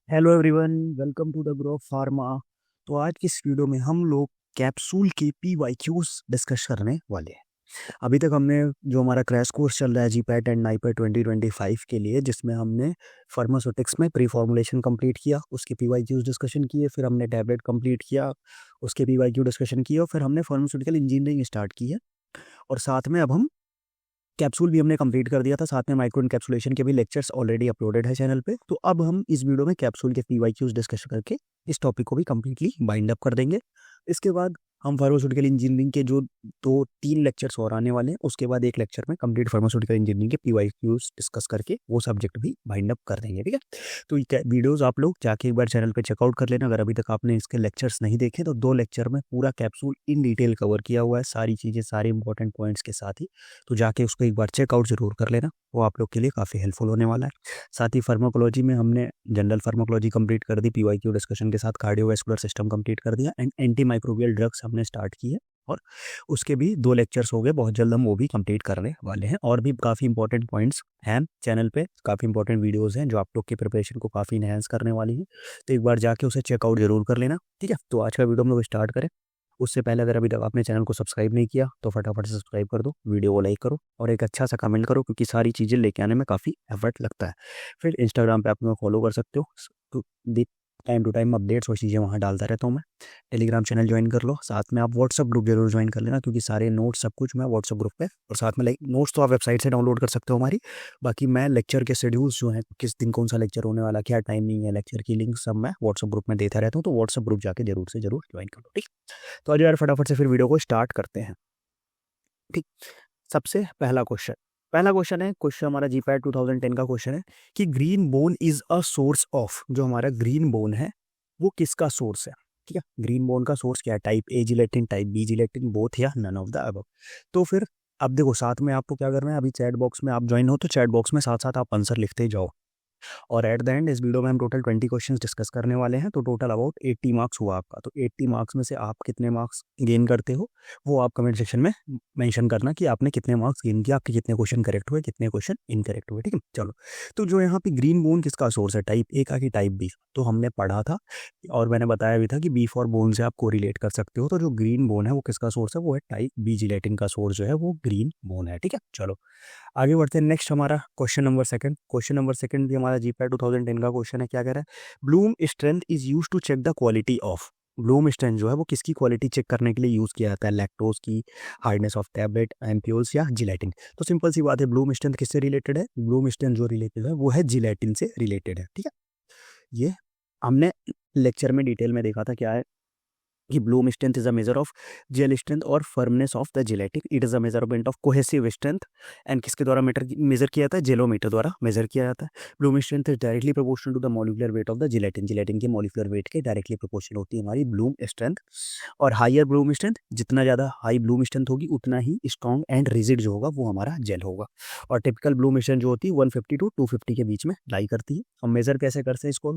Hello everyone, welcome to the grow pharma. तो आज की इस वीडियो में हम लोग कैप्सूल के पीवाईक्यूज डिस्कस करने वाले हैं। अभी तक हमने जो हमारा क्रैश कोर्स चल रहा है जीपैट एंड नाइपैट 2025 के लिए, जिसमें हमने फार्मास्यूटिक्स में प्री फॉर्मुलेशन कंप्लीट किया, उसके पीवाईक्यूज डिस्कशन किए, फिर हमने टैबलेट कंप्लीट किया, उसके पीवाईक्यू डिस्कशन किया, और फिर हमने फार्मास्यूटिकल इंजीनियरिंग स्टार्ट की है। और साथ में अब हम कैप्सूल भी हमने कंप्लीट कर दिया था, साथ में माइक्रो इनकैप्सुलेशन के भी लेक्चर्स ऑलरेडी अपलोडेड है चैनल पे। तो अब हम इस वीडियो में कैप्सूल के पीवाईक्यूज डिस्कस करके इस टॉपिक को भी कंप्लीटली बाइंड अप कर देंगे। इसके बाद हम फार्मास्यूटिकल इंजीनियरिंग के जो 2-3 लेक्चर्स और आने वाले हैं, उसके बाद एक लेक्चर में कंप्लीट फार्मास्यूटिकल इंजीनियरिंग के पीवाईक्यूज डिस्कस करके वो सब्जेक्ट भी बाइंड अप कर देंगे। ठीक है, तो ये वीडियोस आप लोग जाके एक बार चैनल पे चेकआउट कर लेना। अगर अभी तक आपने इसके लेक्चर्स नहीं देखे तो 2 लेक्चर में पूरा कैप्सूल इन डिटेल कवर किया हुआ है, सारी चीज़ें, सारे इंपॉर्टेंट पॉइंट्स के साथ ही। तो जाके उसको एक बार चेकआउट जरूर कर लेना, वो आप लोग के लिए काफ़ी हेल्पफुल होने वाला है। साथ ही फार्माकोलॉजी में हमने जनरल फार्माकोलॉजी कंप्लीट कर दी, पीवाईक्यू डिस्कशन के साथ कार्डियोवैस्कुलर सिस्टम कंप्लीट कर दिया, एंड एंटी माइक्रोबियल ड्रग्स हमने स्टार्ट की है। और उसके भी 2 लेक्चर्स हो गए, बहुत जल्द हम वो भी कंप्लीट करने वाले हैं। और भी काफ़ी इंपॉर्टेंट पॉइंट्स हैं चैनल पे, काफ़ी इंपॉर्टेंट वीडियोस हैं जो आप लोग की प्रिपरेशन को काफ़ी इनहेंस करने वाली हैं। तो एक बार जाके उसे चेकआउट जरूर कर लेना। ठीक है, तो आज का वीडियो हम लोग स्टार्ट करें। उससे पहले अगर अभी तक आपने चैनल को सब्सक्राइब नहीं किया तो फटाफट से सब्सक्राइब कर दो, वीडियो को लाइक करो और एक अच्छा सा कमेंट करो, क्योंकि सारी चीज़ें लेके आने में काफ़ी एफर्ट लगता है। फिर इंस्टाग्राम पे आप मुझे फॉलो कर सकते हो, तो टाइम टू टाइम अपडेट्स और चीज़ें वहाँ डालता रहता हूँ मैं। टेलीग्राम चैनल ज्वाइन कर लो, साथ में आप व्हाट्सअप ग्रुप जरूर ज्वाइन कर लेना, क्योंकि सारे नोट्स सब कुछ मैं व्हाट्सअप ग्रुप पे, और साथ में लाइक नोट्स तो आप वेबसाइट से डाउनलोड कर सकते हो हमारी। बाकी मैं लेक्चर के शेड्यूल्स जो हैं, किस दिन कौन सा लेक्चर होने वाला, क्या टाइमिंग है लेक्चर की, लिंक सब मैं व्हाट्सअप ग्रुप में देता रहता हूँ। तो व्हाट्सअप ग्रुप जाके जरूर से जरूर ज्वाइन कर लो। ठीक, तो आज यार फटाफट से फिर वीडियो को स्टार्ट करते हैं। ठीक, सबसे पहला क्वेश्चन है, क्वेश्चन हमारा जीपैट 2010 का क्वेश्चन है कि green bone is a source of, जो हमारा ग्रीन बोन है वो किसका सोर्स है। ठीक है, ग्रीन बोन का सोर्स क्या है, type A gelatin, type B gelatin, both या नन ऑफ द अबव। तो फिर अब देखो, साथ में आपको क्या करना है, अभी चैट बॉक्स में आप ज्वाइन हो तो चैट बॉक्स में साथ साथ आप आंसर लिखते जाओ। और एट द एंड इस वीडियो में हम टोटल 20 क्वेश्चंस डिस्कस करने वाले हैं, तो टोटल अबाउट 80 मार्क्स हुआ आपका। तो 80 मार्क्स में से आप कितने मार्क्स गेन करते हो वो आप कमेंट सेक्शन में मेंशन करना कि आपने कितने मार्क्स गेन किया, आपके कितने क्वेश्चन करेक्ट हुए, कितने क्वेश्चन इनकरेक्ट हुए। ठीक है, चलो। तो जो यहाँ पे ग्रीन बोन किसका सोर्स है, टाइप ए का कि टाइप बी, तो हमने पढ़ा था और मैंने बताया भी था कि बी फॉर बोन से आप कोरिलेट कर सकते हो। तो जो ग्रीन बोन है वो किसका सोर्स है, वो है टाइप बी जिलेटिन का सोर्स जो है वो ग्रीन बोन है। ठीक है, चलो आगे बढ़ते हैं। नेक्स्ट हमारा क्वेश्चन नंबर सेकंड भी हमारा जीपैट 2010 का क्वेश्चन है। क्या कह रहा है, bloom strength is use to check the quality of. Bloom strength जो है वो किसकी क्वालिटी चेक करने के लिए यूज किया जाता है, लैक्टोज की, हार्डनेस ऑफ टैबलेट, एम्प्यूल्स या जिलेटिन। तो सिंपल सी बात है, ब्लूम स्ट्रेंथ किससे रिलेटेड है, ब्लूम स्ट्रेंथ जो रिलेटेड है वो है जिलेटिन से रिलेटेड है। ठीक है, ये हमने लेक्चर में डिटेल में देखा था क्या है कि Bloom strength is a measure of gel strength और firmness of the gelatin. It is a measurement of cohesive strength and किसके द्वारा मेजर किया जाता है, जेलोमीटर द्वारा मेजर किया जाता है। Bloom strength is directly proportional to the molecular weight of the gelatin. Gelatin के मॉलिक्यूलर वेट के डायरेक्टली प्रोपोर्शनल होती है हमारी ब्लूम स्ट्रेंथ। और हाइयर ब्लूम स्ट्रेंथ, जितना ज़्यादा हाई ब्लूम स्ट्रेंथ होगी उतना ही स्ट्रॉन्ग एंड रिजिड जो होगा वो हमारा जेल होगा। और टिपिकल ब्लूम स्ट्रेंथ जो होती है 150 टू 250 के बीच में लाई करती है। हम मेजर कैसे करते हैं इसको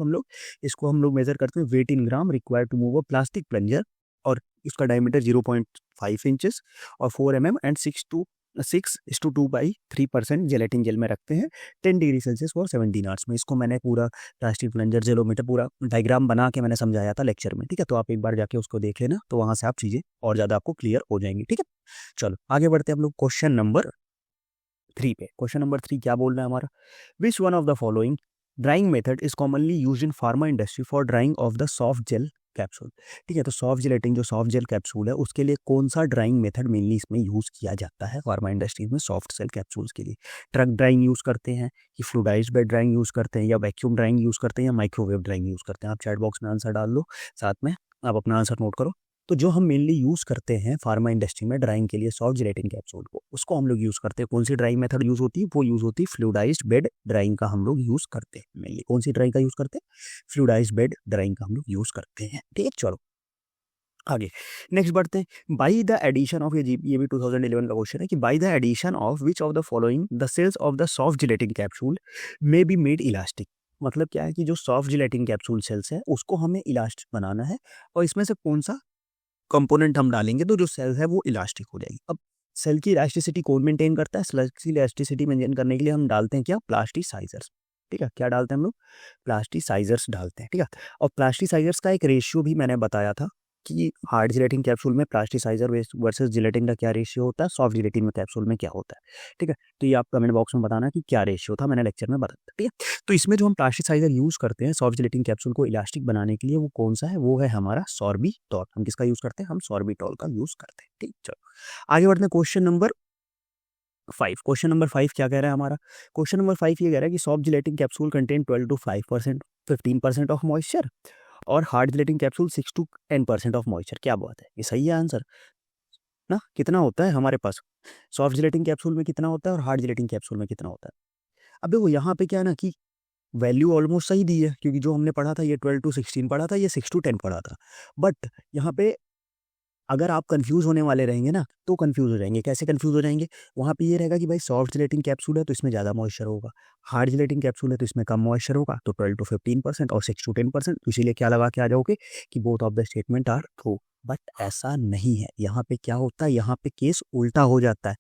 हम लोग मेजर करते हैं weight in gram required to move a plastic plunger, और इसका डायमीटर 0.5 इंचेस और 4 mm एंड 6:2/3% जेलेटिन जेल में रखते हैं 10 डिग्री सेल्सियस फॉर 17 आवर्स में। इसको मैंने पूरा प्लास्टिक प्लंजर जेलोमीटर पूरा डायग्राम बना के मैंने समझाया था लेक्चर में। ठीक है, तो आप एक बार जाके उसको देख लेना, तो वहां से आप चीजें और ज्यादा आपको क्लियर हो जाएंगी। ठीक है, चलो आगे बढ़ते हैं हम लोग क्वेश्चन नंबर 3 पे। क्वेश्चन नंबर 3 क्या बोल रहा है हमारा, विच one of the following drawing method is commonly use in pharma industry for drying of the soft gel capsule. ठीक है, तो सॉफ्ट जिलेटिन जो सॉफ्ट जेल कैप्सूल है उसके लिए कौन सा ड्राइंग मेथड मेनली इसमें यूज किया जाता है फार्मा इंडस्ट्रीज में सॉफ्ट जेल कैप्सूल्स के लिए। ट्रक ड्राइंग यूज करते हैं, कि फ्लूइडाइज्ड बेड ड्राइंग यूज करते हैं, या वैक्यूम ड्राइंग यूज करते हैं, या माइक्रोवेव ड्राइंग यूज करते हैं। आप चैट बॉक्स में आंसर डाल लो, साथ में आप अपना आंसर नोट करो। तो जो हम मेनली यूज करते हैं फार्मा इंडस्ट्री में ड्राइंग के लिए सॉफ्ट जिलेटिन कैप्सूल को, उसको हम लोग यूज करते हैं। कौन सी ड्राइंग मेथड यूज होती है, वो यूज होती है फ्लूइडाइज्ड बेड ड्राइंग का हम लोग यूज करते हैं। मेनली कौन सी ड्राइंग का यूज करते हैं, फ्लूइडाइज्ड बेड ड्राइंग का हम लोग यूज करते हैं। ठीक है, चलो आगे नेक्स्ट बढ़ते हैं। बाई द एडिशन ऑफ, ये भी 2011 का क्वेश्चन है कि by the addition of which of the following the shells of the soft gelatin capsule may be made elastic. मतलब क्या है कि जो सॉफ्ट जिलेटिन कैप्सूल सेल्स है उसको हमें इलास्टिक बनाना है, और इसमें से कौन सा कंपोनेंट हम डालेंगे तो जो सेल है वो इलास्टिक हो जाएगी। अब सेल की इलास्टिसिटी कौन मेंटेन करता है, सेल की इलास्टिसिटी मेंटेन करने के लिए हम डालते हैं क्या, प्लास्टिसाइजर्स। ठीक है, क्या डालते हैं हम लोग, प्लास्टिसाइजर्स डालते हैं। ठीक है, और प्लास्टिसाइजर्स का एक रेशियो भी मैंने बताया था कि हार्ड जिलेटिन कैप्सूल में प्लास्टिसाइजर वर्सेस जिलेटिन का क्या रेशियो होता है, सॉफ्ट जिलेटिन में कैप्सूल में क्या होता है। ठीक है, तो ये आप कमेंट बॉक्स में बताना कि क्या रेशियो था, मैंने लेक्चर में बताया। ठीक है, तो इसमें जो हम प्लास्टिसाइजर यूज करते हैं सॉफ्ट जिलेटिन कैप्सूल को इलास्टिक बनाने के लिए, वो कौन सा है, वो है हमारा सॉर्बिटॉल। हम किसका यूज करते हैं, हम सॉर्बिटॉल का यूज करते हैं। ठीक, चलो आगे बढ़ते हैं। क्वेश्चन नंबर 5, क्वेश्चन नंबर 5 क्या कह रहा है हमारा, क्वेश्चन नंबर 5 ये कह रहा है कि soft gelatin capsule contain 12 to 5% 15% of moisture और hard gelatin capsule 6 to 10% of moisture. क्या बात है, ये सही है आंसर ना। कितना होता है हमारे पास, सॉफ्ट जिलेटिन कैप्सूल में कितना होता है और हार्ड जिलेटिन कैप्सूल में कितना होता है। अब देखो यहाँ पे क्या है ना कि वैल्यू ऑलमोस्ट सही दी है, क्योंकि जो हमने पढ़ा था ये 12 to 16 पढ़ा था, ये 6 to 10 पढ़ा था। बट यहाँ पे अगर आप कंफ्यूज होने वाले रहेंगे ना तो कंफ्यूज हो जाएंगे। कैसे कंफ्यूज हो जाएंगे, वहाँ पे ये रहेगा कि भाई सॉफ्ट जिलेटिन कैप्सूल है तो इसमें ज़्यादा मॉइस्चर होगा, हार्ड जिलेटिन कैप्सूल है तो इसमें कम मॉइस्चर होगा, तो 12 to 15% और 6 to 10%, तो इसीलिए क्या लगा के आ जाओगे कि both of the statement are true. But ऐसा नहीं है, यहाँ पे क्या होता है, यहाँ पे केस उल्टा हो जाता है।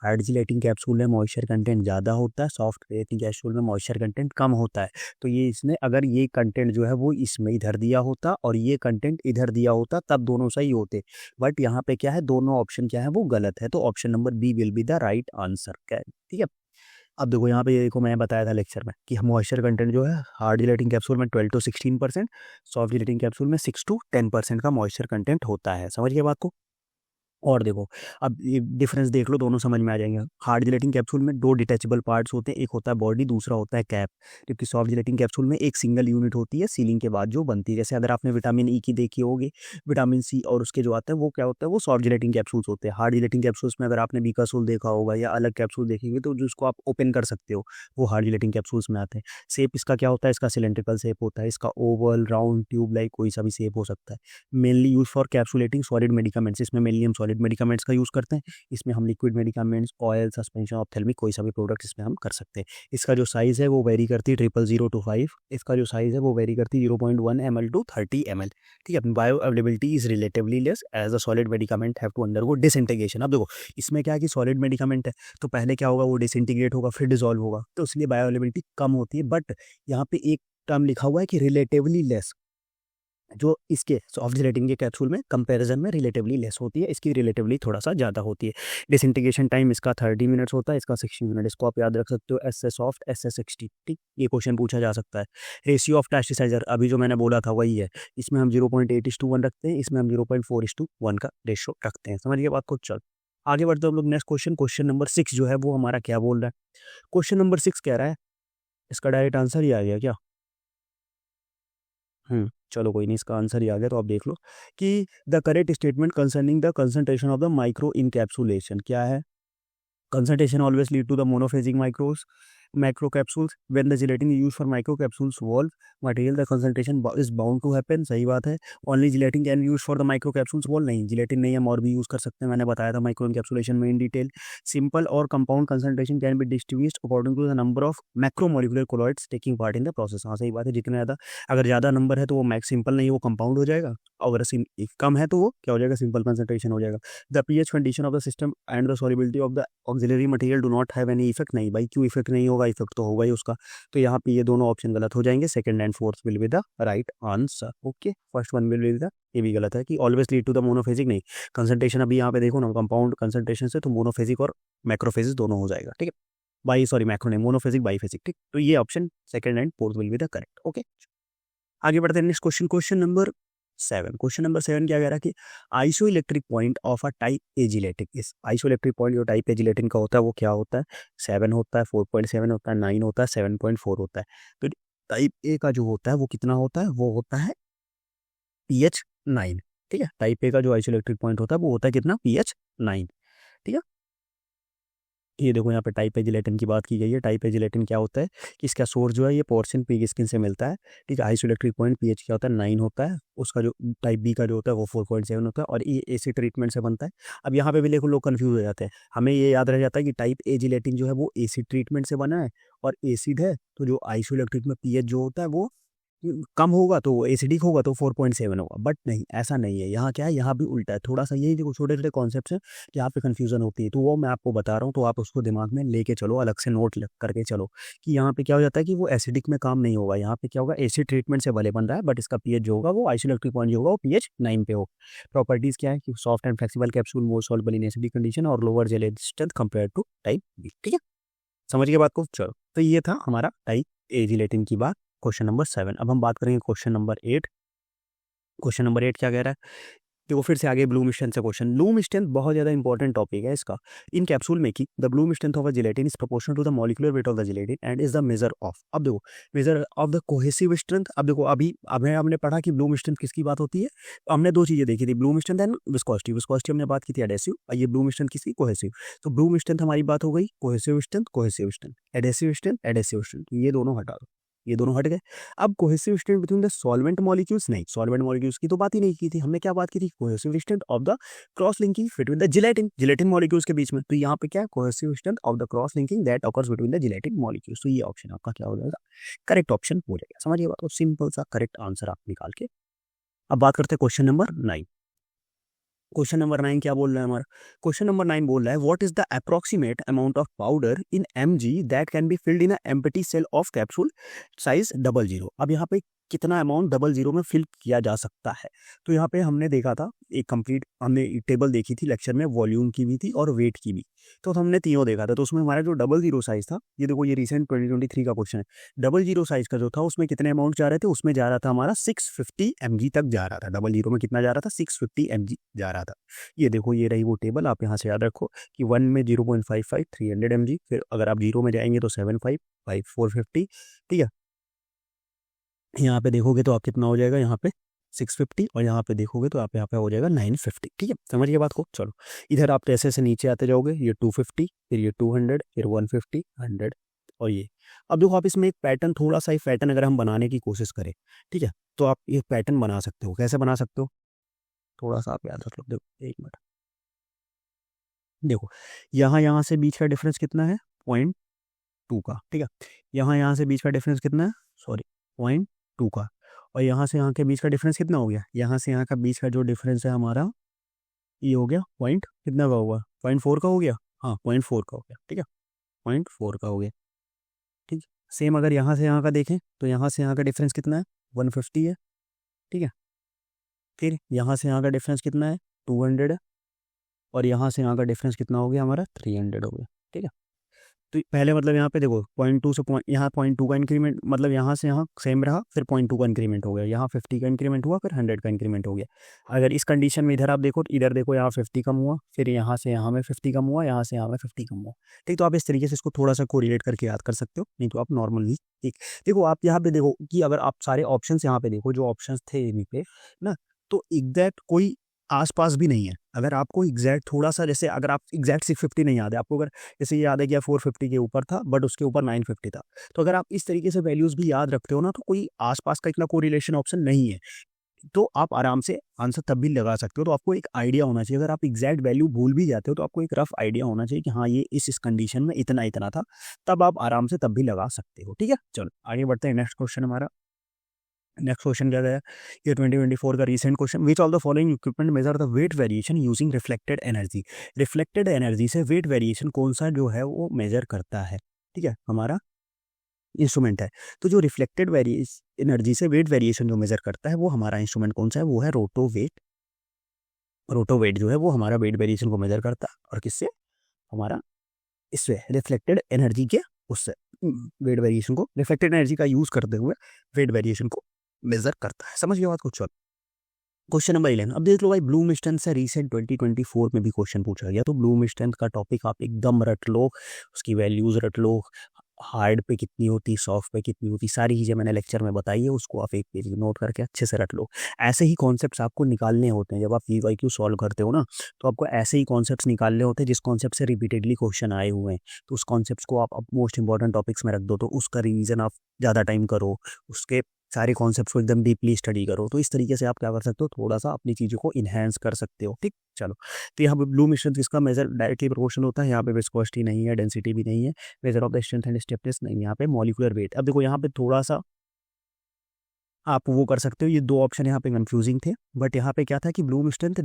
हार्ड जिलेटिन कैप्सूल में मॉइस्चर कंटेंट ज़्यादा होता है, सॉफ्ट जिलेटिन कैप्सूल में मॉइस्चर कंटेंट कम होता है। तो ये इसने अगर ये कंटेंट जो है वो इसमें इधर दिया होता और ये कंटेंट इधर दिया होता तब दोनों सही होते। बट यहाँ पे क्या है, दोनों ऑप्शन क्या है वो गलत है, तो option number B will be the right answer. ठीक है, अब देखो यहाँ पे ये देखो मैं बताया था लेक्चर में कि मॉइस्चर कंटेंट जो है हार्ड जिलेटिन कैप्सूल में 12 to 16%, सॉफ्ट जिलेटिन कैप्सूल में 6 to 10% का मॉइस्चर कंटेंट होता है। समझ गए बात को। और देखो अब ये डिफरेंस देख लो, दोनों समझ में आ जाएंगे। हार्ड जिलेटिन कैप्सूल में दो डिटैचेबल पार्ट्स होते हैं, एक होता है बॉडी, दूसरा होता है कैप। जबकि सॉफ्ट जिलेटिन कैप्सूल में एक सिंगल यूनिट होती है सीलिंग के बाद जो बनती है। जैसे अगर आपने विटामिन ई की देखी होगी, विटामिन सी और उसके जो आता है वो क्या होता है, वो सॉफ्ट जिलेटिन कैप्सूल्स होते हैं। हार्ड जिलेटिन कैप्सूल्स में अगर आपने बीकासोल देखा होगा या अलग कैप्सूल देखेंगे तो जिसको आप ओपन कर सकते हो, वो हार्ड जिलेटिन कैप्सूल्स में आते हैं। शेप इसका क्या होता है, इसका सिलेंड्रिकल शेप होता है, इसका ओवल, राउंड, ट्यूब लाइक कोई सा भी शेप हो सकता है। Mainly use for capsulating solid medicaments, इसमें मेनली हम सॉलिड मेडिकामेंट्स का यूज करते हैं। इसमें हम liquid medicaments, oil, suspension ophthalmic कोई सा भी प्रोडक्ट इसमें हम कर सकते हैं। इसका जो साइज है वो वेरी करती है 000 to 5, इसका जो साइज है वो वेरी करती है 0.1 ml to 30 ml। ठीक है, bioavailability is relatively less as a solid medicament have to undergo disintegration. अब देखो इसमें क्या है कि सॉलिड मेडिकामेंट है तो पहले क्या होगा, वो डिसइंटीग्रेट होगा फिर डिजोल्व होगा, तो इसलिए बायो अवेलेबिलिटी कम होती है। बट यहाँ पे एक टर्म लिखा हुआ है कि रिलेटिवली लेस, जो इसके सॉफ्ट जिलेटिन के कैप्सूल में कंपैरिजन में रिलेटिवली लेस होती है, इसकी रिलेटिवली थोड़ा सा ज़्यादा होती है। डिसइंटीग्रेशन टाइम इसका 30 मिनट्स होता है, इसका 60 मिनट। इसको आप याद रख सकते हो, S S soft S S 60। ठीक, ये क्वेश्चन पूछा जा सकता है। रेशियो ऑफ प्लास्टिसाइजर अभी जो मैंने बोला था वही है, इसमें हम 0.8:1 रखते हैं, इसमें हम 0.4:1 का रेशियो रखते हैं। समझिए बात को। चल आगे बढ़ते हैं हम लोग नेक्स्ट क्वेश्चन, क्वेश्चन नंबर 6 जो है वो हमारा क्या बोल रहा है। क्वेश्चन नंबर 6 कह रहा है, इसका डायरेक्ट आंसर ही आ गया क्या, चलो कोई नहीं, इसका आंसर ही आ गया तो आप देख लो कि the correct statement concerning the concentration of the micro encapsulation क्या है। Concentration always lead to the monophasic macro capsules. When the gelatin is used for micro capsules wall material, the concentration is bound to happen. सही बात है। Only gelatin can be used for the micro capsules wall, नहीं gelatin नहीं हम और भी use कर सकते हैं, मैंने बताया था माइक्रो इनकैप्सुलेशन में इन डिटेल। Simple और compound concentration can be distinguished according to the number of macromolecular colloids taking part in the process। हाँ सही बात है, जितने ज़्यादा अगर ज़्यादा नंबर है तो वो मैक्स सिंपल नहीं, वो कंपाउंड हो जाएगा, और अगर कम है तो वो क्या हो जाएगा, सिंपल कंसंट्रेशन हो जाएगा। The pH condition of the system and the solubility of the auxiliary material do not have any effect. नहीं भाई, क्यों इफेक्ट नहीं होगा, इफेक्ट तो होगा ही उसका। तो यहाँ पे ये दोनों ऑप्शन गलत हो जाएंगे, second and fourth will be the right answer. Okay, first one will be the, ये भी गलत है कि always lead to the monophasic, नहीं कंसंट्रेशन अभी यहाँ पे देखो ना, कंपाउंड कंसंट्रेशन से तो मोनोफेजिक और मैक्रोफेजिक दोनों हो जाएगा। ठीक है, मैक्रो नहीं, मोनोफेजिक बाईफेजिक। ठीक, तो ये option second and fourth will be the correct. Okay, आगे बढ़ते हैं next question, question number 7। Question number 7 क्या कह रहा है कि iso electric point of a type A gelatin, इस आइसो इलेक्ट्रिक पॉइंट जो टाइप ए जिलेटिन का होता है वो क्या होता है, 7 होता है, 4.7 होता है, 9 होता है, 7.4 होता है। तो टाइप ए का जो होता है वो कितना होता है, वो होता है pH 9। ठीक है, टाइप ए का जो आइसो इलेक्ट्रिक पॉइंट होता है वो होता है कितना, pH 9। ठीक है, ये देखो यहाँ पे टाइप ए जिलेटिन की बात की गई है। टाइप ए जिलेटिन क्या होता है कि इसका सोर्स जो है ये पोर्सिन पिग स्किन से मिलता है। ठीक है, आइसोइलेक्ट्रिक पॉइंट पीएच क्या होता है, 9 होता है, उसका जो टाइप बी का जो होता है वो 4.7 होता है, और ये एसिड ट्रीटमेंट से बनता है। अब यहाँ पे भी देखो लोग कंफ्यूज हो जाते हैं, हमें ये याद रह जाता है कि टाइप ए जिलेटिन जो है वो एसिड ट्रीटमेंट से बना है और एसिड है, तो जो आइसोइलेक्ट्रिक में पीएच जो होता है वो कम होगा तो एसिडिक होगा तो 4.7 होगा, बट नहीं, ऐसा नहीं है। यहाँ क्या है, यहाँ भी उल्टा है थोड़ा सा। यही देखो छोटे छोटे कॉन्सेप्ट्स हैं, यहाँ पे कन्फ्यूजन होती है, तो वो मैं आपको बता रहा हूँ, तो आप उसको दिमाग में लेके चलो, अलग से नोट करके चलो कि यहाँ पे क्या हो जाता है कि वो एसिडिक में काम नहीं होगा। यहाँ पे क्या होगा, एसिड ट्रीटमेंट से भले बन रहा है, बट इसका पीएच जो होगा वो आइसोइलेक्ट्रिक पॉइंट जो होगा वो पीएच 9 पे हो। प्रॉपर्टीज क्या है कि soft and flexible capsule, more soluble in acidic condition और lower gelatin strength compare to type B. ठीक है, समझ गए बात को। चलो, तो ये था हमारा टाइप ए जिलेटिन की बात, क्वेश्चन नंबर 7। अब हम बात करेंगे क्वेश्चन नंबर 8। क्वेश्चन नंबर 8 क्या कह रहा है, देखो फिर से आगे ब्लूम स्ट्रेंथ से क्वेश्चन। ब्लूम स्ट्रेंथ बहुत ज़्यादा इंपॉर्टेंट टॉपिक है इसका। In capsule making the Bloom strength of a gelatin is proportional to the molecular weight of the gelatin and is the measure of, अब देखो, measure of the cohesive strength. अब देखो अभी हमने पढ़ा कि ब्लूम स्ट्रेंथ किसकी बात होती है, हमने दो चीज़ें देखी थी, Bloom strength and viscosity. Viscosity हमने बात की थी एडेसिव, और ये ब्लूम स्ट्रेंथ किसकी, कोहेसिव। तो ब्लूम स्ट्रेंथ हमारी बात हो गई cohesive strength, cohesive strength, adhesive strength, adhesive strength, ये दोनों हटा दो, ये दोनों हट गए। अब cohesive strength between the solvent molecules, नहीं, सॉल्वेंट मॉलिक्यूल्स की तो बात ही नहीं की थी हमने। क्या बात की थी, cohesive strength of the cross linking between the gelatin, gelatin molecules के बीच में। तो यहाँ पे क्या है, cohesive strength of the cross linking that occurs between the gelatin molecules. तो ये ऑप्शन आपका क्या हो जाएगा, करेक्ट ऑप्शन हो जाएगा। समझिए बात को, सिंपल सा करेक्ट आंसर आप निकाल के। अब बात करते हैं क्वेश्चन नंबर 9। क्वेश्चन नंबर 9 क्या बोल रहा है हमारा, क्वेश्चन नंबर 9 बोल रहा है what is the approximate amount of powder in mg that can be filled in a empty shell of capsule size 00। अब यहाँ पे कितना अमाउंट 00 में फिल किया जा सकता है। तो यहाँ पे हमने देखा था एक कंप्लीट, हमने एक टेबल देखी थी लेक्चर में, वॉल्यूम की भी थी और वेट की भी। तो हमने तीनों देखा था। तो उसमें हमारा जो 00 साइज था, ये देखो ये रिसेंट 2023 का क्वेश्चन है, 00 साइज का जो था उसमें कितने अमाउंट जा रहे थे, उसमें जा रहा था हमारा 650 mg तक जा रहा था। 00 में कितना जा रहा था, 650 mg जा रहा था। ये देखो ये रही वो टेबल, आप यहाँ से याद रखो कि 1 में 0.55 300 mg, फिर अगर आप 0 में जाएंगे तो 75 5 450। ठीक है, यहाँ पे देखोगे तो आप कितना हो जाएगा, यहाँ पे 650, और यहाँ पे देखोगे तो आप यहाँ पे हो जाएगा 950। ठीक है, समझिए बात को। चलो, इधर आप ऐसे ऐसे नीचे आते जाओगे, ये 250, फिर ये 200, फिर 150, 100 और ये। अब देखो आप इसमें एक पैटर्न, थोड़ा सा ही पैटर्न अगर हम बनाने की कोशिश करें, ठीक है, तो आप एक पैटर्न बना सकते हो। कैसे बना सकते हो, थोड़ा सा आप याद रख लो। देखो एक मिनट, देखो यहाँ से बीच का डिफरेंस कितना है, 0.2 का। ठीक है, यहाँ से बीच का डिफरेंस कितना है, सॉरी 0.2 का। और यहाँ से यहाँ के बीच का डिफरेंस कितना हो गया, यहाँ से यहाँ का बीच का जो डिफरेंस है हमारा, ये हो गया पॉइंट कितना का होगा, 0.4 का हो गया। हाँ, 0.4 का हो गया। ठीक है, 0.4 का हो गया। ठीक है, सेम अगर यहाँ से यहाँ का देखें तो यहाँ से यहाँ का डिफरेंस कितना है, 150 है। ठीक है, फिर यहाँ से यहाँ का डिफरेंस कितना है, 200 है। और यहाँ से यहाँ का डिफरेंस कितना हो गया हमारा, 300 हो गया। ठीक है, तो पहले मतलब यहाँ पे देखो 0.2 से यहाँ 0.2 का इंक्रीमेंट, मतलब यहाँ से यहाँ सेम रहा, फिर 0.2 का इंक्रीमेंट हो गया, यहाँ 50 का इंक्रीमेंट हुआ, फिर 100 का इंक्रीमेंट हो गया। अगर इस कंडीशन में इधर आप देखो, इधर देखो यहाँ 50 कम हुआ, फिर यहाँ से यहाँ में 50 कम हुआ, यहाँ से यहाँ में 50 कम हुआ। ठीक, तो आप इस तरीके से इसको थोड़ा सा कोरिलेट करके याद कर सकते हो, नहीं तो आप नॉर्मली। ठीक, देखो आप यहाँ पे देखो कि अगर आप सारे ऑप्शन यहाँ पे देखो, जो ऑप्शन थे इन्हीं पे ना, तो एग्जैक्ट कोई आसपास भी नहीं है। अगर आपको एग्जैक्ट थोड़ा सा, जैसे अगर आप एग्जैक्ट 650 नहीं याद है आपको, अगर जैसे ये याद है कि 450 के ऊपर था बट उसके ऊपर 950 था, तो अगर आप इस तरीके से वैल्यूज भी याद रखते हो ना, तो कोई आसपास का इतना कोरिलेशन ऑप्शन नहीं है, तो आप आराम से आंसर तब भी लगा सकते हो। तो आपको एक आइडिया होना चाहिए, अगर आप एग्जैक्ट वैल्यू भूल भी जाते हो तो आपको एक रफ आइडिया होना चाहिए कि हाँ ये इस कंडीशन में इतना इतना था, तब आप आराम से तब भी लगा सकते हो। ठीक है, चलो आगे बढ़ते हैं। नेक्स्ट क्वेश्चन हमारा, नेक्स्ट क्वेश्चन क्या है, ये 2024 का recent question, which all the following equipment measure the weight variation using reflected energy. Reflected energy से वेट वेरिएशन कौन सा जो है वो मेजर करता है। ठीक है, हमारा इंस्ट्रूमेंट है। तो जो रिफ्लेक्टेड एनर्जी से वेट वेरिएशन जो मेजर करता है वो हमारा इंस्ट्रूमेंट कौन सा है, वो है रोटोवेट। रोटोवेट जो है वो हमारा वेट वेरिएशन को मेजर करता है, और किससे, हमारा इससे रिफ्लेक्टेड एनर्जी के, उससे वेट वेरिएशन को, रिफ्लेक्टेड एनर्जी का यूज करते हुए वेट वेरिएशन को मेजर करता है। समझ गए बात को। चलो, क्वेश्चन नंबर 11। अब देख लो भाई, ब्लूम स्ट्रेंथ से रिसेंट 2024 में भी क्वेश्चन पूछा गया, तो ब्लूम स्ट्रेंथ का टॉपिक आप एकदम रट लो, उसकी वैल्यूज रट लो, हार्ड पे कितनी होती, सॉफ्ट पे कितनी होती, सारी चीज़ें मैंने लेक्चर में बताई है, उसको आप एक पेज में नोट करके अच्छे से रट लो। ऐसे ही कॉन्सेप्ट्स आपको निकालने होते हैं जब आप पीवाईक्यू सॉल्व करते हो ना, तो आपको ऐसे ही कॉन्सेप्ट्स निकालने होते हैं जिस कॉन्सेप्ट से रिपीटेडली क्वेश्चन आए हुए हैं। तो उस कॉन्सेप्ट्स को आप मोस्ट इंपॉर्टेंट टॉपिक्स में रख दो, तो उसका रिवीजन आप ज़्यादा टाइम करो, उसके सारे कॉन्सेप्ट्स को एकदम डीपली स्टडी करो। तो इस तरीके से आप क्या कर सकते हो, थोड़ा सा अपनी चीज़ों को इन्हेंस कर सकते हो। ठीक, चलो, तो यहाँ पे ब्लूम स्ट्रेंथ इसका मेजर डायरेक्टली प्रोपोर्शनल होता है, यहाँ पे विस्कोसिटी नहीं है, डेंसिटी भी नहीं है, major of the strength and stiffness नहीं, यहाँ पे मॉलिक्यूलर वेट। अब देखो यहाँ पे थोड़ा सा आप वो कर सकते हो। ये दो ऑप्शन यहाँ पे कंफ्यूजिंग थे, बट यहाँ पे क्या था कि ब्लूम स्ट्रेंथ,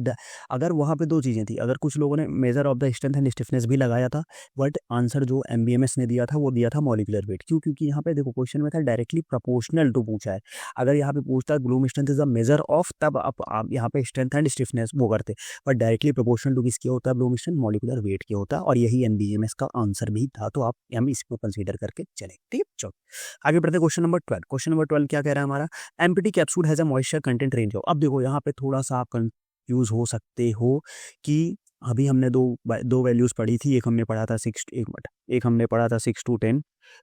अगर वहाँ पे दो चीज़ें थी, अगर कुछ लोगों ने major of the strength and stiffness भी लगाया था, बट आंसर जो एमबीएमएस ने दिया था वो दिया था मॉलिकुलर वेट। क्यों? क्योंकि यहाँ पे देखो क्वेश्चन में था डायरेक्टली प्रोपोर्शनल टू पूछा है। अगर यहाँ पे पूछता Bloom strength is a measure of, तब आप यहाँ पे स्ट्रेंथ एंड स्टिफनेस वो करते, बट डायरेक्टली प्रोपोर्शनल टू किसकी होता है? ब्लूम स्ट्रेंथ मॉलिकुलर वेट की होता है, और यही एमबीएमएस का आंसर भी था। तो आप हम इसको कंसीडर करके चले, ठीक है। चलो आगे बढ़ते क्वेश्चन नंबर 12। क्वेश्चन नंबर 12 क्या कह रहा है हमारा? Empty capsule has a moisture content range of. अब देखो यहाँ पे थोड़ा सा आप कंफ्यूज हो सकते हो कि अभी हमने दो वैल्यूज पढ़ी थी। एक हमने पढ़ा था 6, एक मिनट, एक हमने पढ़ा था 6 to 10,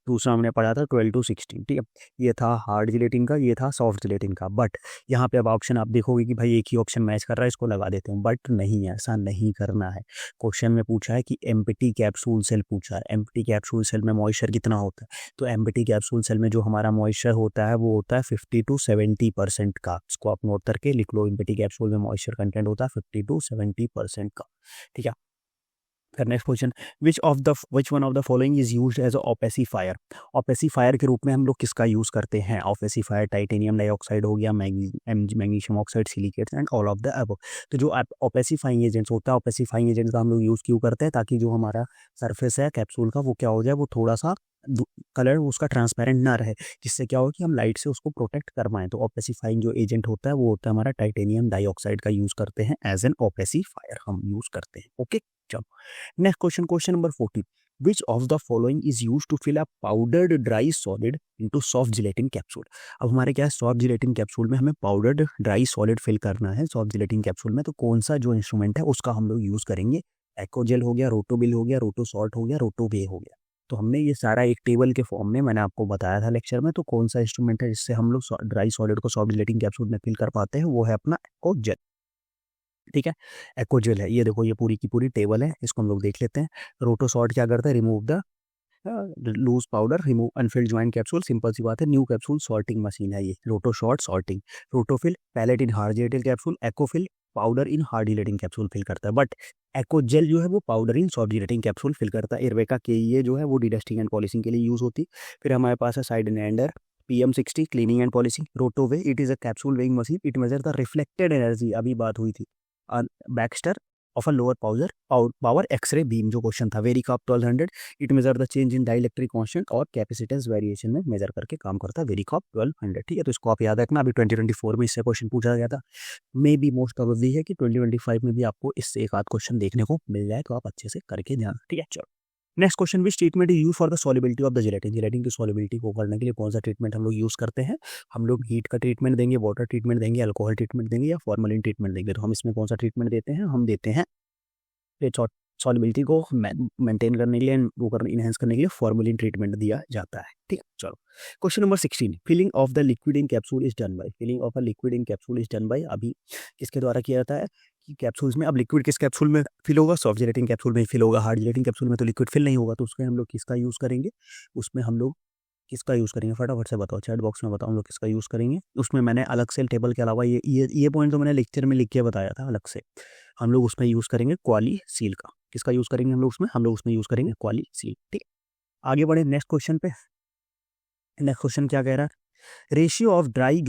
दूसरा हमने पढ़ा था 12 to 16, ठीक है। ये था हार्ड जिलेटिन का, ये था सॉफ्ट जिलेटिन का। बट यहाँ पे अब ऑप्शन आप देखोगे कि भाई एक ही ऑप्शन मैच कर रहा है, इसको लगा देते हैं, बट नहीं, ऐसा नहीं करना है। क्वेश्चन में पूछा है कि एम्प्टी कैप्सूल सेल पूछा है, एम्प्टी कैप्सूल सेल में मॉइस्चर कितना होता है। तो एम्प्टी कैप्सूल सेल में जो हमारा मॉइस्चर होता है वो होता है 50 to 70% का। इसको आप नोट करके लिख लो, एम्प्टी कैप्सूल में मॉइस्चर कंटेंट होता है 50 to 70% का, ठीक है। फिर next question, which one of the following is used as a opacifier. Opacifier के रूप में हम लोग किसका यूज करते हैं? ओपेसिफायर टाइटेनियम डाइऑक्साइड हो गया, magnesium oxide, silicates and all of the above. तो जो ओपेसिफाइंग एजेंट्स होता है, ओपेसिफाइंग एजेंट का हम लोग यूज क्यों करते हैं? ताकि जो हमारा सरफेस है कैप्सूल का वो क्या हो जाए, वो थोड़ा सा कलर उसका ट्रांसपेरेंट ना रहे, जिससे क्या हो कि हम लाइट से उसको प्रोटेक्ट कर पाएं। तो ओपेसिफाइंग जो एजेंट होता है वो होता है हमारा टाइटेनियम डाइऑक्साइड का यूज करते हैं, एज एन ओपेसिफायर हम यूज करते हैं। ओके, चलो next question, question number 14। Which of the following is use to fill a powdered dry solid into soft gelatin capsule. अब हमारे क्या है, सॉफ्ट जिलेटिन कैप्सूल में हमें पाउडर्ड ड्राई सॉलिड फिल करना है सॉफ्ट जिलेटिन कैप्सूल में। तो कौन सा जो इंस्ट्रूमेंट है उसका हम लोग यूज करेंगे? एक्वाजेल हो गया, रोटोबिल हो गया, रोटो सॉल्ट हो गया, रोटोवे हो गया। तो हमने ये सारा एक टेबल के फॉर्म में मैंने आपको बताया था लेक्चर में। तो कौन सा इंस्ट्रूमेंट है जिससे हम लोग ड्राई सॉलिड को सॉफ्ट जिलेटिन कैप्सूल में फिल कर पाते हैं? वो है अपना एक्वाजेल, ठीक है। एक्वाजेल है, ये देखो ये पूरी की पूरी टेबल है, इसको हम लोग देख लेते हैं। रोटोसॉर्ट क्या करता है? Remove the loose powder, remove unfilled join capsule. Simple सी बात है, न्यू कैप्सूल सॉर्टिंग मशीन है ये, Rotosort sorting. Rotofil pellet in hard gelatin capsule, Accofil powder in hard gelatin capsule fill करता है। बट एक्ोजेल जो है वो powder in soft gelatin capsule fill करता है। इरवेका के ये जो है वो डिडस्टिंग एंड पॉलिशिंग के लिए यूज होती है। फिर हमारे पास है Seidenader PM60 cleaning and polishing. Rotoweigh it is a capsule weighing machine, it measure the reflected energy, अभी बात हुई थी। Backscatter of a lower power X-ray beam, जो क्वेश्चन था। Varicap 1200 it measure the change in dielectric constant और capacitance variation में measure करके काम करता है वेरिकॉप 1200, ठीक है। तो इसको आप याद रखना, अभी 2024 में इससे क्वेश्चन पूछा गया था। मे बी मोस्ट प्रोबेबली है कि 2025 में भी आपको इससे एक आध क्वेश्चन देखने को मिल जाए, तो आप अच्छे से करके ध्यान, ठीक है। चलो next question, which treatment is use for the solubility of the gelatin. Gelatin की सॉलिबिलिटी को करने के लिए कौन सा ट्रीटमेंट हम लोग यूज करते हैं? हम लोग हीट का ट्रीटमेंट देंगे, वाटर ट्रीटमेंट देंगे, अल्कोहल ट्रीटमेंट देंगे, या फॉर्मलिन ट्रीटमेंट देंगे। तो हम इसमें कौन सा ट्रीटमेंट देते हैं? हम देते हैं सॉलिबिलिटी को मेंटेन करने के लिए, वो करने इनहेंस करने के लिए फॉर्मलिन ट्रीटमेंट दिया जाता है, ठीक है। चलो question number 16, filling of the liquid in capsule is done by. Filling of a liquid in capsule is done by, अभी किसके द्वारा किया जाता है? कि कैप्सूल्स में, अब लिक्विड किस कैप्सूल में फिल होगा? सॉफ्ट जिलेटिन कैप्सूल में फिल होगा। हार्ड जिलेटिन कैप्सूल में तो लिक्विड फिल नहीं होगा, तो उसमें हम लोग किसका यूज करेंगे? उसमें हम लोग किसका यूज़ करेंगे? फटाफट से बताओ, चैट बॉक्स में बताओ हम लोग किसका यूज़ करेंगे। उसमें मैंने अलग से टेबल के अलावा ये पॉइंट तो मैंने लेक्चर में लिख के बताया था अलग से। हम लोग उसमें यूज़ करेंगे क्वाली सील का। किसका यूज़ करेंगे हम लोग उसमें? हम लोग उसमें यूज़ करेंगे क्वाली सील, ठीक है। आगे बढ़े नेक्स्ट क्वेश्चन पे। नेक्स्ट क्वेश्चन क्या कह रहा है? Ratio of dry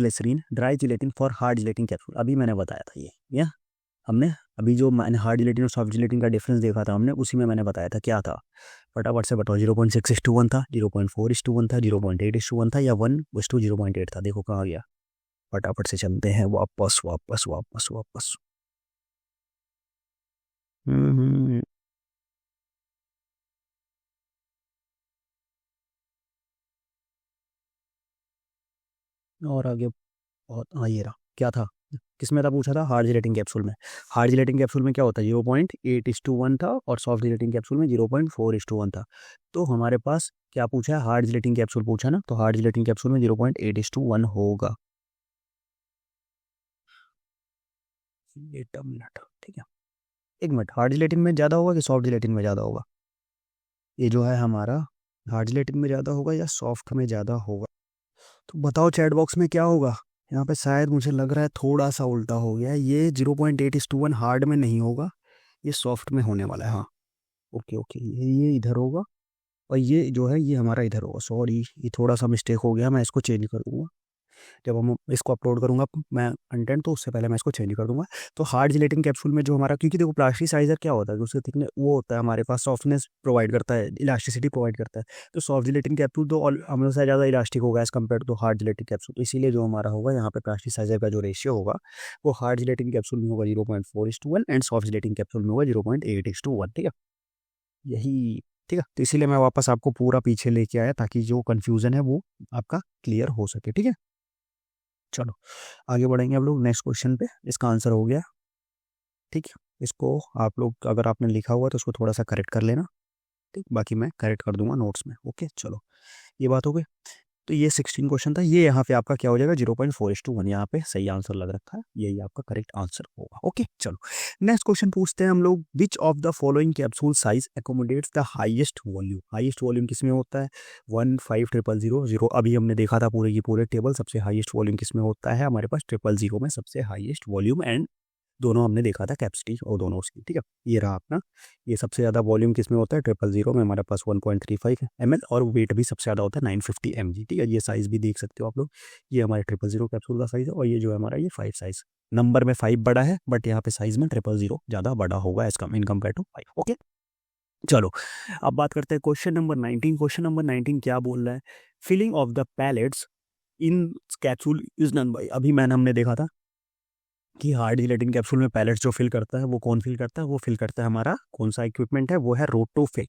gelatin for hard gelatin capsule. अभी मैंने बताया था ये हमने अभी जो मैंने हार्ड जिलेटिन और सॉफ्ट जिलेटिन का डिफरेंस देखा था हमने, उसी में मैंने बताया था क्या था। फटाफट से बताओ, 0.6:1 था, 0.4:1 था, 0.8:1 था, या 1:0.8 था? देखो कहाँ गया। फटाफट से चलते हैं वापस वापस वापस वापस। हम्म, और आगे बहुत, हाँ ये रहा, क्या था? किसमें था पूछा था? हार्ड जिलेटिन कैप्सूल में। हार्ड जिलेटिन कैप्सूल में क्या होता है? 0.8:1 था, और सॉफ्ट जिलेटिन कैप्सूल में 0.4:1 था। तो हमारे पास क्या पूछा है? हार्ड जिलेटिन कैप्सूल पूछा ना, तो हार्ड जिलेटिन कैप्सूल में 0.8:1 होगा। वेट अ मिनट, ठीक है, एक मिनट। हार्ड जिलेटिन में ज़्यादा होगा कि सॉफ्ट जिलेटिन में ज़्यादा होगा? ये जो है हमारा हार्ड जिलेटिन में ज़्यादा होगा या सॉफ्ट में ज़्यादा होगा? तो बताओ चैट बॉक्स में क्या होगा। यहाँ पे शायद मुझे लग रहा है थोड़ा सा उल्टा हो गया है। ये 0.8:1 हार्ड में नहीं होगा, ये सॉफ्ट में होने वाला है। हाँ ओके ओके, ये इधर होगा, और ये जो है ये हमारा इधर होगा। सॉरी, ये थोड़ा सा मिस्टेक हो गया, मैं इसको चेंज कर दूंगा। जब हम इसको अपलोड करूँगा मैं कंटेंट, तो उससे पहले मैं इसको चेंज कर दूँगा। तो हार्ड जिलेटिन कैप्सूल में जो हमारा, क्योंकि देखो प्लास्टिसाइज़र क्या होता है, उससे थिकनेस वो होता है हमारे पास, सॉफ्टनेस प्रोवाइड करता है, इलास्टिसिटी प्रोवाइड करता है। तो सॉफ्ट जिलेटिन कैप्सूल तो हमेशा ज़्यादा इलास्टिक होगा as compared to hard gelatin capsule. तो इसीलिए जो हमारा होगा यहाँ पे प्लास्टिसाइज़र का जो रेशियो होगा वो हार्ड जिलेटिन कैप्सूल में होगा 0.4:1 एंड सॉफ्ट जिलेटिन कैप्सूल में होगा 0.8:1। ठीक है, यही। ठीक है, तो इसीलिए मैं वापस आपको पूरा पीछे लेके आया ताकि जो कन्फ्यूज़न है वो आपका क्लियर हो सके। ठीक है, चलो आगे बढ़ेंगे हम लोग नेक्स्ट क्वेश्चन पे। इसका आंसर हो गया। ठीक है, इसको आप लोग अगर आपने लिखा हुआ तो उसको थोड़ा सा करेक्ट कर लेना। ठीक, बाकी मैं करेक्ट कर दूंगा नोट्स में। ओके, चलो ये बात हो गई। तो ये 16 क्वेश्चन था, ये यहाँ पे आपका क्या हो जाएगा 0.4:1, यहाँ पे सही आंसर लग रखा है, यही आपका करेक्ट आंसर होगा। ओके, चलो नेक्स्ट क्वेश्चन पूछते हैं हम लोग। Which of the following capsule size accommodates the highest volume. Highest volume किसमें होता है 150000। अभी हमने देखा था पूरे की पूरे टेबल, सबसे हाईएस्ट वॉल्यूम किसमें होता है हमारे पास 000 में सबसे हाईएस्ट वॉल्यूम, एंड दोनों हमने देखा था कैपेसिटी और दोनों उसकी। ठीक है, ये रहा अपना, ये सबसे ज़्यादा वॉल्यूम किस में होता है 000 में हमारे पास 1.35 ml, और वेट भी सबसे ज़्यादा होता है 950 mg। ठीक है, ये साइज़ भी देख सकते हो आप लोग, ये हमारे 000 कैप्सूल का साइज़ है, और ये जो है हमारा ये 5 साइज़। नंबर में 5 बड़ा है, बट यहाँ पे साइज़ में 000 ज़्यादा बड़ा होगा एज कम इन कम्पेयर टू 5। ओके, चलो अब बात करते हैं क्वेश्चन नंबर 19। क्वेश्चन नंबर 19 क्या बोल रहा है, filling of the pellets in capsule is done by. अभी मैंने हमने देखा था कि हार्ड जिलेटिन कैप्सूल में पैलेट्स जो फिल करता है वो कौन फिल करता है, वो फिल करता है हमारा कौन सा इक्विपमेंट है, वो है रोटोफिल।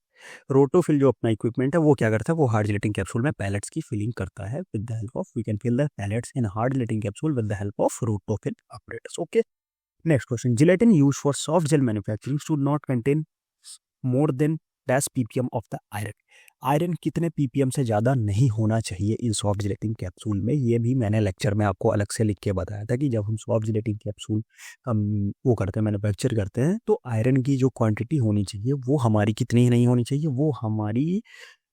रोटोफिल जो अपना इक्विपमेंट है वो क्या करता है, वो हार्ड जिलेटिन कैप्सूल में पैलेट्स की फिलिंग करता है with the help of, we can fill the pellets in hard gelatin capsule with the help of Rotofil apparatus। Okay, next question, gelatin use for soft gel manufacturing should not contain more than 10 ppm of the iron. Iron कितने ppm से ज़्यादा नहीं होना चाहिए इन soft gelatin capsule में, ये भी मैंने लेक्चर में आपको अलग से लिख के बताया था कि जब हम सॉफ्ट जिलेटिन कैप्सूल हम वो करते हैं मैन्युफैक्चर करते हैं, तो आयरन की जो क्वांटिटी होनी चाहिए वो हमारी कितनी नहीं होनी चाहिए, वो हमारी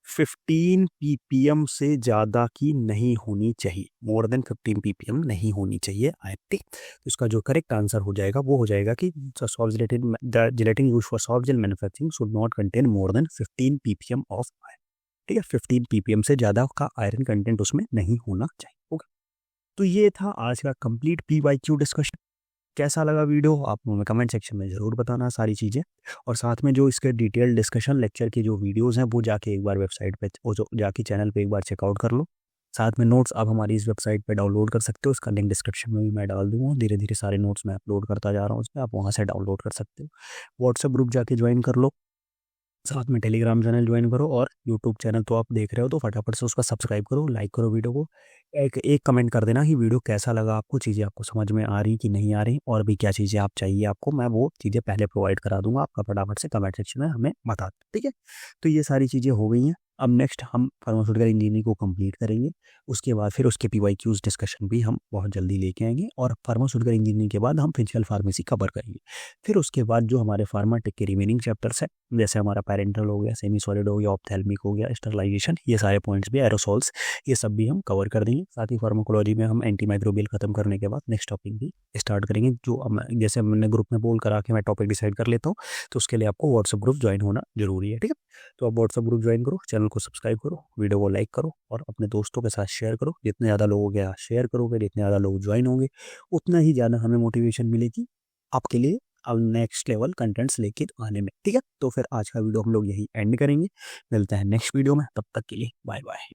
15 ppm से ज़्यादा की नहीं होनी चाहिए, मोर देन 15 ppm नहीं होनी चाहिए आयरन। ठीक, तो इसका जो करेक्ट आंसर हो जाएगा वो हो जाएगा कि soft gelatin, the gelatin use for soft gel manufacturing should not contain more then 15 ppm of iron. ठीक है, 15 ppm से ज़्यादा का आयरन कंटेंट उसमें नहीं होना चाहिए। ओके, तो ये था आज का कंप्लीट PYQ डिस्कशन। कैसा लगा वीडियो आप हमें कमेंट सेक्शन में ज़रूर बताना सारी चीज़ें, और साथ में जो इसके डिटेल डिस्कशन लेक्चर की जो वीडियोस हैं वो जाके एक बार वेबसाइट पे, वो जो जाके चैनल पे एक बार चेकआउट कर लो। साथ में नोट्स आप हमारी इस वेबसाइट पे डाउनलोड कर सकते हो, उसका लिंक डिस्क्रिप्शन में भी मैं डाल दूंगा। धीरे धीरे सारे नोट्स मैं अपलोड करता जा रहा हूँ उस पर, आप वहाँ से डाउनलोड कर सकते हो। व्हाट्सएप ग्रुप जाके ज्वाइन कर लो, साथ में टेलीग्राम चैनल ज्वाइन करो, और यूट्यूब चैनल तो आप देख रहे हो तो फटाफट से उसका सब्सक्राइब करो, लाइक करो वीडियो को। एक एक कमेंट कर देना कि वीडियो कैसा लगा आपको, चीज़ें आपको समझ में आ रही कि नहीं आ रही, और भी क्या चीज़ें आप चाहिए आपको, मैं वो चीज़ें पहले प्रोवाइड करा दूंगा, आपका फटाफट से कमेंट सेक्शन में हमें बता दो। ठीक है, तो ये सारी चीज़ें हो गई हैं। अब नेक्स्ट हम फार्मास्यूटिकल इंजीनियरिंग को कंप्लीट करेंगे, उसके बाद फिर उसके PYQs डिस्कशन भी हम बहुत जल्दी लेके आएंगे, और फार्मास्यूटिकल इंजीनियरिंग के बाद हम फिजिकल फार्मेसी कवर करेंगे। फिर उसके बाद जो हमारे फार्माटेक के रिमेनिंग चैप्टर्स है, जैसे हमारा पैरेंटल हो गया, सेमी सॉलिड हो गया, ऑप्थेल्मिक हो गया, स्टरलाइजेशन, ये सारे पॉइंट्स भी, एरोसोल्स, ये सब भी हम कवर कर देंगे। साथ ही फार्माकोलॉजी में हम एंटीमाइक्रोबियल खत्म करने के बाद नेक्स्ट टॉपिक भी स्टार्ट करेंगे, जो जैसे मैंने ग्रुप में बोल करा के मैं टॉपिक डिसाइड कर लेता हूँ, तो उसके लिए आपको व्हाट्सएप ग्रुप ज्वाइन होना जरूरी है। ठीक है, तो आप व्हाट्सएप ग्रुप ज्वाइन करो, चैनल को सब्सक्राइब करो, वीडियो को लाइक करो, और अपने दोस्तों के साथ शेयर करो। जितने ज़्यादा लोगों के साथ शेयर करोगे, जितने ज़्यादा लोग ज्वाइन होंगे, उतना ही ज़्यादा हमें मोटिवेशन मिलेगी आपके लिए अब नेक्स्ट लेवल कंटेंट्स लेके आने में। ठीक है, तो फिर आज का वीडियो हम लोग यही एंड करेंगे, मिलते हैं नेक्स्ट वीडियो में, तब तक के लिए बाय बाय।